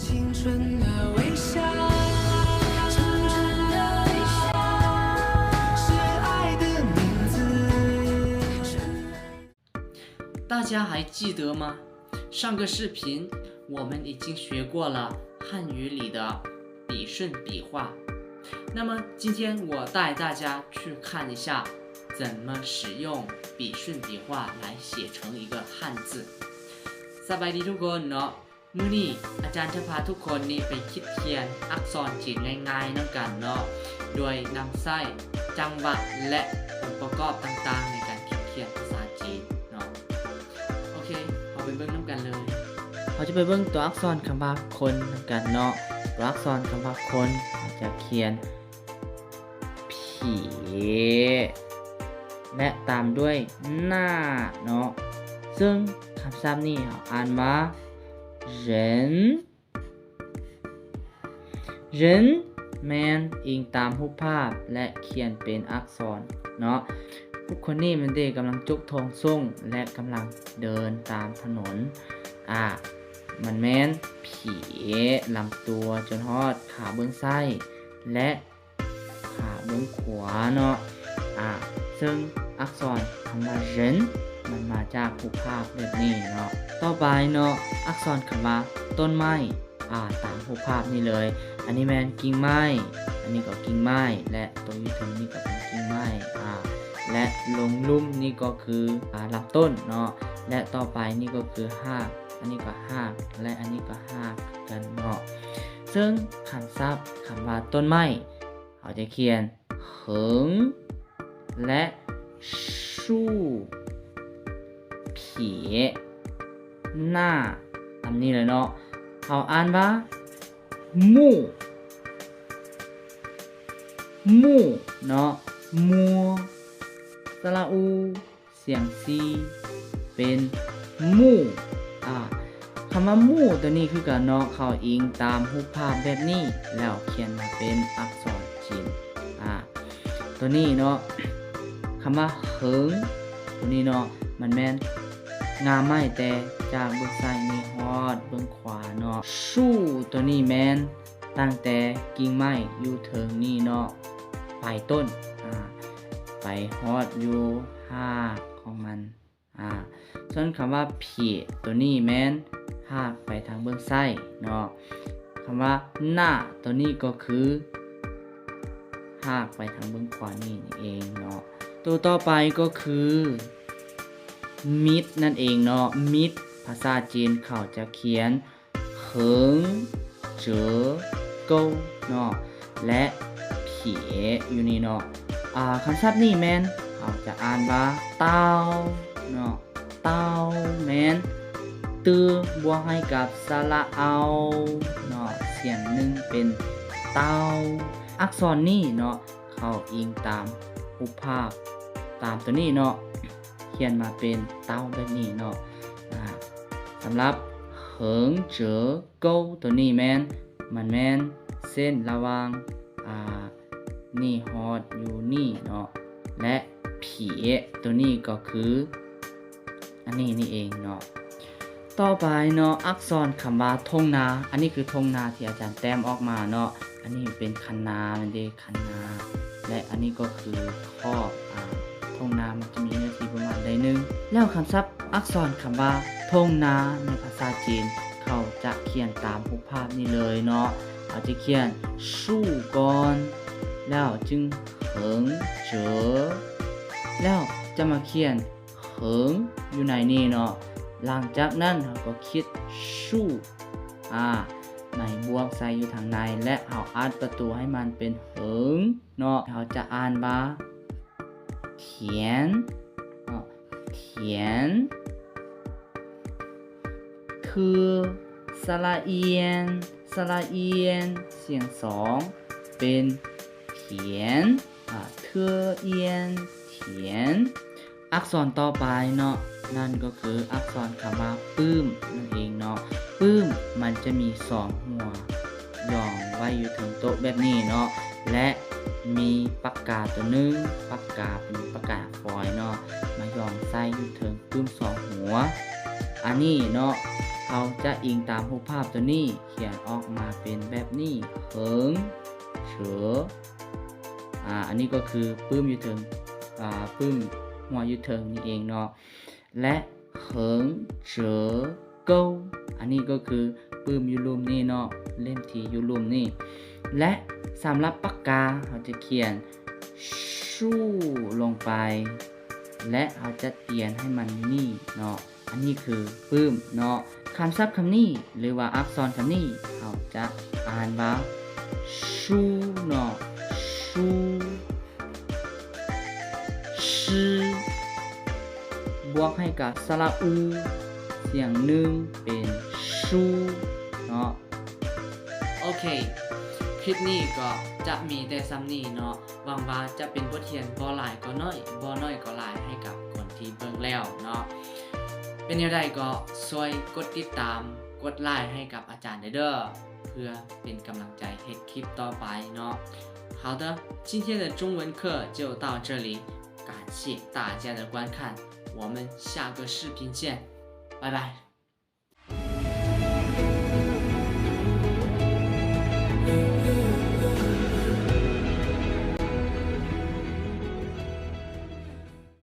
青春的微笑，青春的微笑，是爱的名字。大家还记得吗？上个视频我们已经学过了汉语里的笔顺笔画，那么今天我带大家去看一下怎么使用笔顺笔画来写成一个汉字。สบายดีทุกคนเนาะมื้อนี้อาจารย์จะพาทุกคนนี่ไปคิดเขียนอักษรจีนง่ายๆนั่นกันเนาะโดยนำไส้จังหวะและองค์ประกอบต่างๆในการคิดเขียนภาษาจีนเนาะโอเคเราไปเบิ่งน้ำกันเลยเราจะไปเบิ่งตัวอักษรคำว่าคนนำกันเนาะตัวอักษรคำว่าคนเราจะเขียนผีและตามด้วยหน้าเนาะซึ่งคำศัพท์นี้เราอ่านว่า人แมนอิงตามรูปภาพและเขียนเป็นอักษรเนาะผู้คนนี้มันได้กำลังจุกทองส่งและกำลังเดินตามถนนมันแมนผีลำตัวจนฮอดขาเบื้องซ้ายและขาเบื้องขวาเนาะซึ่งอักษรคำว่าเรนมันมาจากรูปภาพแบบนี้เนาะต่อไปเนาะอักษรคำว่าต้นไม้ตามรูปภาพนี่เลยอันนี้แมนกิ่งไม้อันนี้ก็กิ่งไม้และตัวอยู่ถึงนี่ก็เป็นกิ่งไม้และลงลุ่มนี่ก็คือลำต้นเนาะและต่อไปนี่ก็คือหากอันนี้ก็หากและอันนี้ก็หากกันเนาะซึ่งคำศัพท์คำว่าต้นไม้เขาจะเขียนเหิงและชู่ผีหน้าอันนี้เลยเนาะเขาอ่านว่ามู่เนาะมัวสระอูเสียงซีเป็นมู่คำว่ามู่ตัวนี้คือการเนาะเขาอิงตามรูปภาพแบบนี้แล้วเขียนมาเป็นอักษรจีนตัวนี้เนาะคำว่าเหิงตัวนี้เนาะมันแม่นงามไม้แต่จากเบื้องซ้ายมีฮอดเบื้องขวาเนาะชู่ตัวนี้แม่นตั้งแต่กิ่งไม้อยู่เทิงนี่เนาะปลายต้นไปฮอดอยู่หากของมันส่วนคำว่าผีตัวนี้แม่นหากไปทางเบื้องซ้ายเนาะคำว่าหน้าตัวนี้ก็คือหากไปทางเบื้องขวานี่เองเนาะตัวต่อไปก็คือมิดนั่นเองเนาะมิดภาษาจีนเขาจะเขียนเหิงเจ๋อเก้าเนาะและผีอยู่นี่เนาะคำศัพท์นี่แมนเขาจะอ่านว่าเต้าเนาะเต้าแมนตือบวกให้กับสระเอาเนาะเสียงหนึ่งเป็นเต้าอักษรนี่เนาะเขาอิงตามรูปภาพตามตัวนี้เนาะเขียนมาเป็นเต้าแบบนี้เนาะสำหรับเหิงเจ๋อเก้าตัวนี้แมนมันแมนเส้นระหว่างนี่ฮอดอยู่นี่เนาะและผีตัวนี้ก็คืออันนี้นี่เองเนาะต่อไปเนาะอักษรคำว่าทงนาอันนี้คือทงนาที่อาจารย์แต้มออกมาเนาะอันนี้เป็นคันนามันเด้คันนาและอันนี้ก็คือครอบทงนามันจะมีเนื้อที่ประมาณใดนึงแล้วคำศัพท์อักษรคำว่าทงนาในภาษาจีนเขาจะเขียนตามรูปภาพนี้เลยเนาะเขาจะเขียนชู่ก่อนแล้วจึงเหิงเจ๋อแล้วจะมาเขียนเหิงอยู่ในนี่เนาะหลังจากนั้นเราก็คิดชู่ในบวกใส่อยู่ทางในและเอาอัดประตูให้มันเป็นเหิงเนาะเราจะอ่านว่าเถียนคือสระเอียนเสียงสองเป็นเถียนเธอเอียนเถียนอักษรต่อไปเนาะนั่นก็คืออักษรคำว่าปื้มนั่นเองเนาะปื้มมันจะมีสองหัวย่องไว้อยู่ถึงโต๊ะแบบนี้เนาะและมีปากกาตัวนึงปากกาเป็นปากกาฟอยล์เนาะมาย่องใส่อยู่ถึงปื้มสองหัวอันนี้เนาะเ เขาจะอิงตามรูปภาพตัวนี้เขียนออกมาเป็นแบบนี้เขิงเฉออันนี้ก็คือปื้มอยู่ถึงปื้มหัวอยู่ถึงนี่เองเนาะและเขิงเฉอเก้าอันนี้ก็คือปื้มอยู่รุมนี่เนาะเล่มทีอยู่รุมนี่และสำหรับปากกาเราจะเขียนชู่ลงไปและเราจะเตียนให้มันนี่เนาะอันนี้คือปื้มเนาะคำศัพท์คำนี้หรือว่าอักษรคำนี้เราจะอ่านว่าชูเนาะชูชื่อบวกให้กับสระอูเสียงหนึ่งเป็นชูเนาะโอเคคลิปนี้ก็จะมีแต่ซ้ำนี้เนาะหวังว่าจะเป็นบทเรียนบ่หลายก็น้อยบ่น้อยก็หลายให้กับคนที่เบิ่งแล้วเนาะเป็นอย่างไรก็ช่วยกดติดตามกดไลค์ให้กับอาจารย์เด้อเพื่อเป็นกำลังใจให้คลิปต่อไปเนาะ好的今天的中文课就到这里感谢大家的观看我们下个视频见拜拜